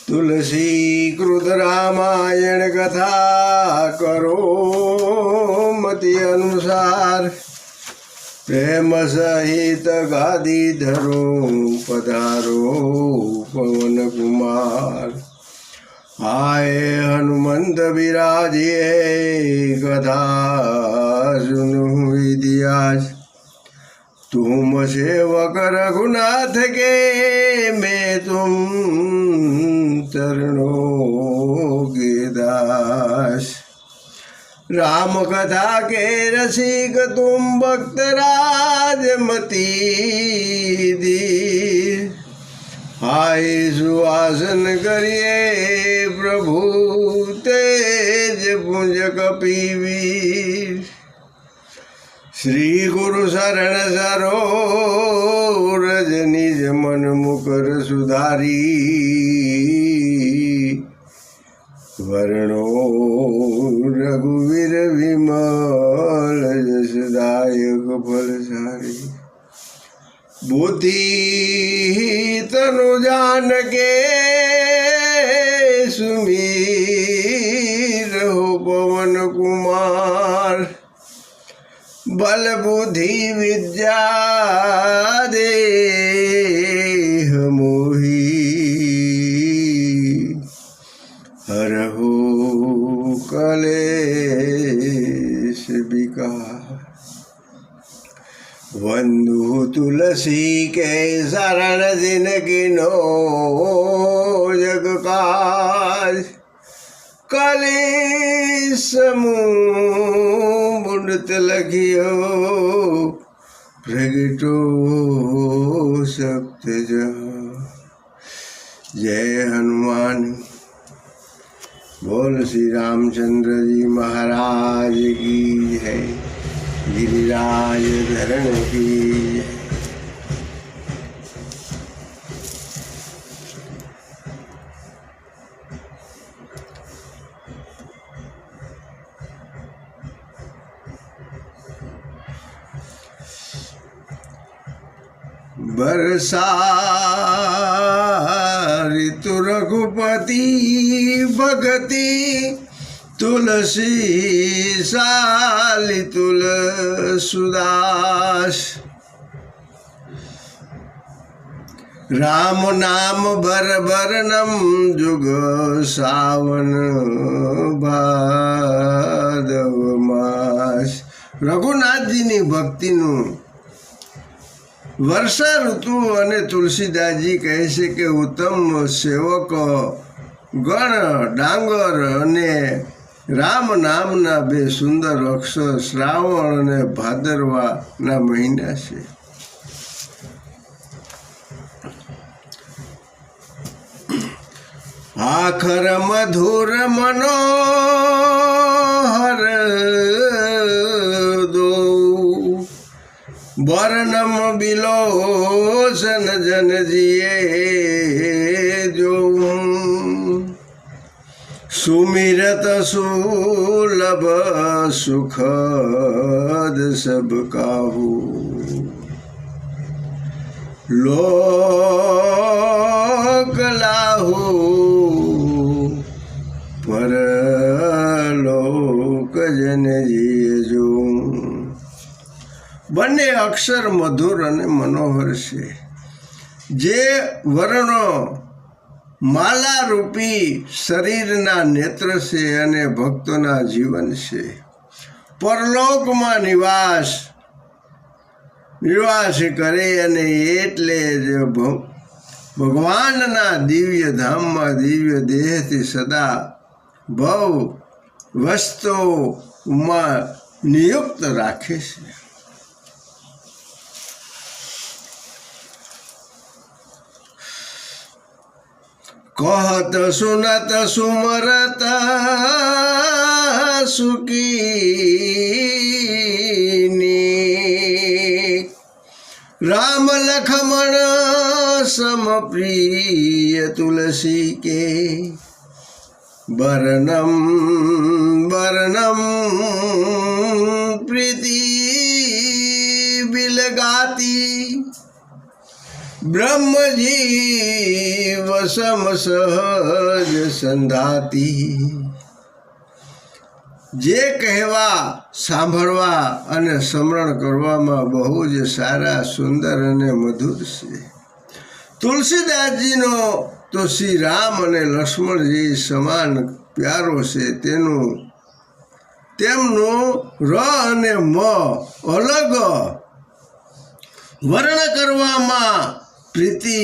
तुलसी कृत रामायण कथा करो मति अनुसार। प्रेम सहित गादी धरो पधारो पवन कुमार। आए हनुमंत विराजिए कथा सुनु इतिहास। तुम सेवक रघुनाथ के मैं तुम चरणों के दास। राम कथा के रसिक तुम भक्त राजमती दी। आए सुहासन करिए प्रभु तेज पुंज कपिवीर। श्री गुरु शरण सरोज निज मन मुकर सुधारी। वर्णो रघुवीर विमल जसदायक फलसारी। बुद्धि तनु जान के सुमीर हो पवन कुमार। बल बुद्धि विद्या देह मोही। हरहु कलेश विकार। बंधु तुलसी के शरण जिनकिनो जग काज। कलेश मुंडत लगियो प्रगटो सप्त जय हनुमान। बोल श्री रामचंद्र जी महाराज की जय। गिरिराज धरण की जय। बरसा ऋतु रघुपति भगति। तुलसी साली तुलसुदास। राम नाम बर बरनम जुग सावन भादव मास। रघुनाथजीની ભક્તિનું વર્ષા ઋતુ અને તુલસીદાસજી કહે છે કે ઉત્તમ સેવક ગણ ડાંગર અને રામ નામના બે સુંદર અક્ષર શ્રાવણ અને ભાદરવાના મહિના છે. આખર મધુર મનોહર દો વર્ણમ બિલોચન જનજીએ જો. सुमिरत सुलभ सुखद सब काहू. लोक लाहू परलोक जन जीजो. બંને અક્ષર મધુર અને મનોહર છે. જે વર્ણો માલા રૂપી શરીરના નેત્ર છે અને ભક્તોના જીવન છે. પરલોકમાં નિવાસ કરે અને એટલે જ ભગવાનના દિવ્ય ધામમાં દિવ્ય દેહથી સદા ભવ વસ્તુમાં નિયુક્ત રાખે છે. कहत सुनत सुमरत सुखीनी. राम लखमण सम प्रिय तुलसी के. वर्णम वर्णम प्रीति बिलगाती. ब्रह्म जीव સમ સહજ સંધાતી. જે કહેવા સાંભળવા અને સ્મરણ કરવામાં બહુ જ સારા, સુંદર અને મધુર છે. તુલસીદાસજીનો તો શ્રી રામ અને લક્ષ્મણજી સમાન પ્યારો છે. તેમનું ર અને મ અલગ વર્ણ કરવામાં પ્રીતિ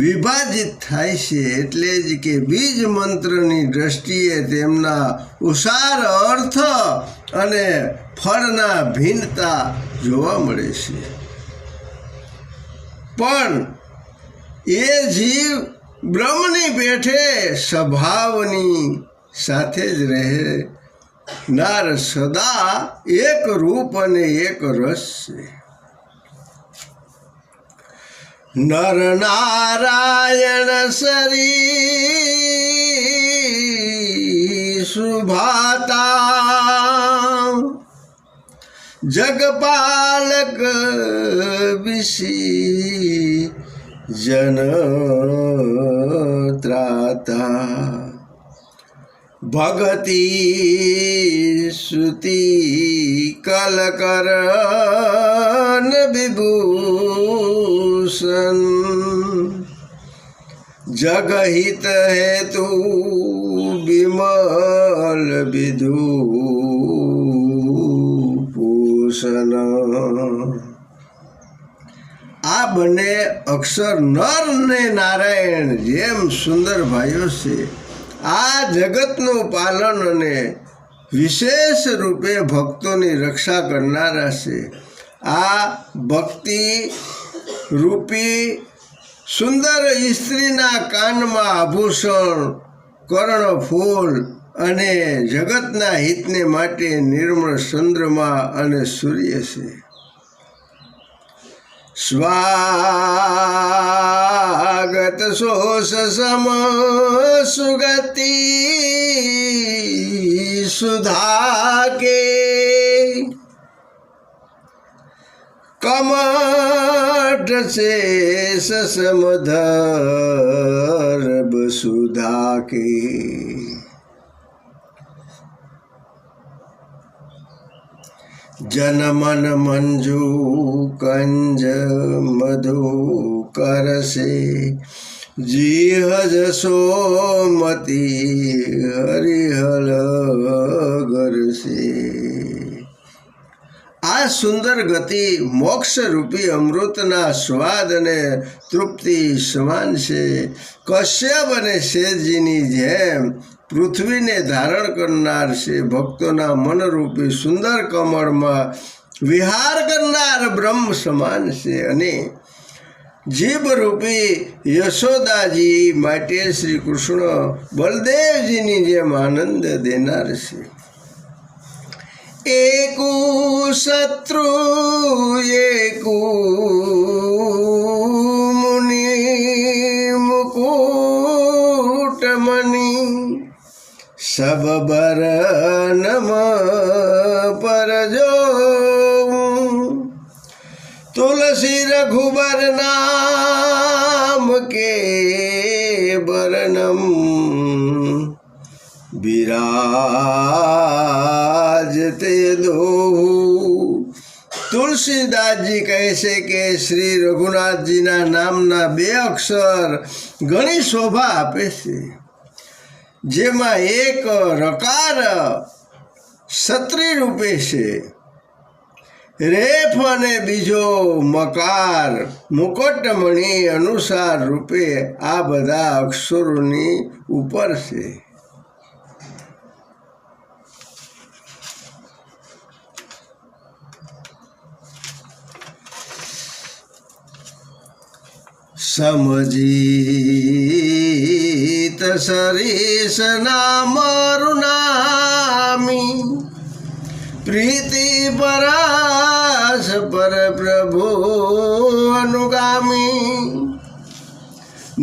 વિભાજિત થાય છે. એટલે જ કે બીજ મંત્રની દ્રષ્ટિએ તેમના ઉસાર અર્થ અને ફળના ભિન્નતા જોવા મળે છે. પણ એ જીવ બ્રહ્મની પેઠે સ્વભાવની સાથે જ રહેનાર સદા એક રૂપ અને એક રસ છે. નર નારાયણ શરી સુભાતા, જગપાલક વિશી જન ત્રાતા, ભગતિ શ્રુતિ કલકરણ વિભૂષણ, જગહિત હેતુ વિમલ વિધુભૂષણ. આ બંને અક્ષર નર ને નારાયણ જેમ સુંદર ભાઈઓ છે. આ જગતનું પાલન અને વિશેષ રૂપે ભક્તોની રક્ષા કરનારા છે. આ ભક્તિ રૂપી સુંદર સ્ત્રીના કાનમાં આભૂષણ, કર્ણફૂલ અને જગતના હિતને માટે નિર્મળ ચંદ્રમા અને સૂર્ય છે. સ્વાગત શોષ સમ સુગતિ સુધા કે, કમઠ શેષ સમધર્ભ સુધા કે. જનમન મંજુ કંજ મધુ કરશે, જીહજ સોમતી હરિહલ ગરશે. આ સુંદર ગતિ મોક્ષ રૂપી અમૃતના સ્વાદ અને તૃપ્તિ સમાન છે. કશ્યપ અને શેષજીની જેમ પૃથ્વીને ધારણ કરનાર છે. ભક્તોના મનરૂપી સુંદર કમળમાં વિહાર કરનાર બ્રહ્મ સમાન છે. અને જીભરૂપી યશોદાજી માટે શ્રી કૃષ્ણ બલદેવજીની જેમ આનંદ દેનાર છે. એકુ શત્રુ એકુ મુનિ મુકુટમણિ, સબ બરનમ પરજો. તુલસી રઘુબર નામ કે બરનમ, બિરાજતે દોહુ. તુલસીદાસજી કહે છે કે શ્રી રઘુનાથજીના નામના બે અક્ષર ઘણી શોભા આપે છે. જેમાં એક રકાર ક્ષત્રિય રૂપે છે, રેફ અને બીજો મકાર મુકુટમણિ અનુસાર રૂપે આ બધા અક્ષરોની ઉપર છે. સમજીત સરીસ નામ રૂનામી, પ્રીતિ પરાસ પર પ્રભુ અનુગામી.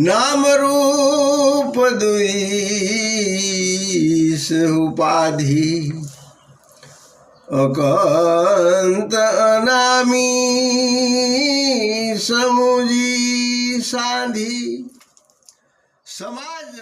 નામ રૂપ દુઈસ ઉપાધિ, અકંત અનામી સમુજી સાધી. સમાજ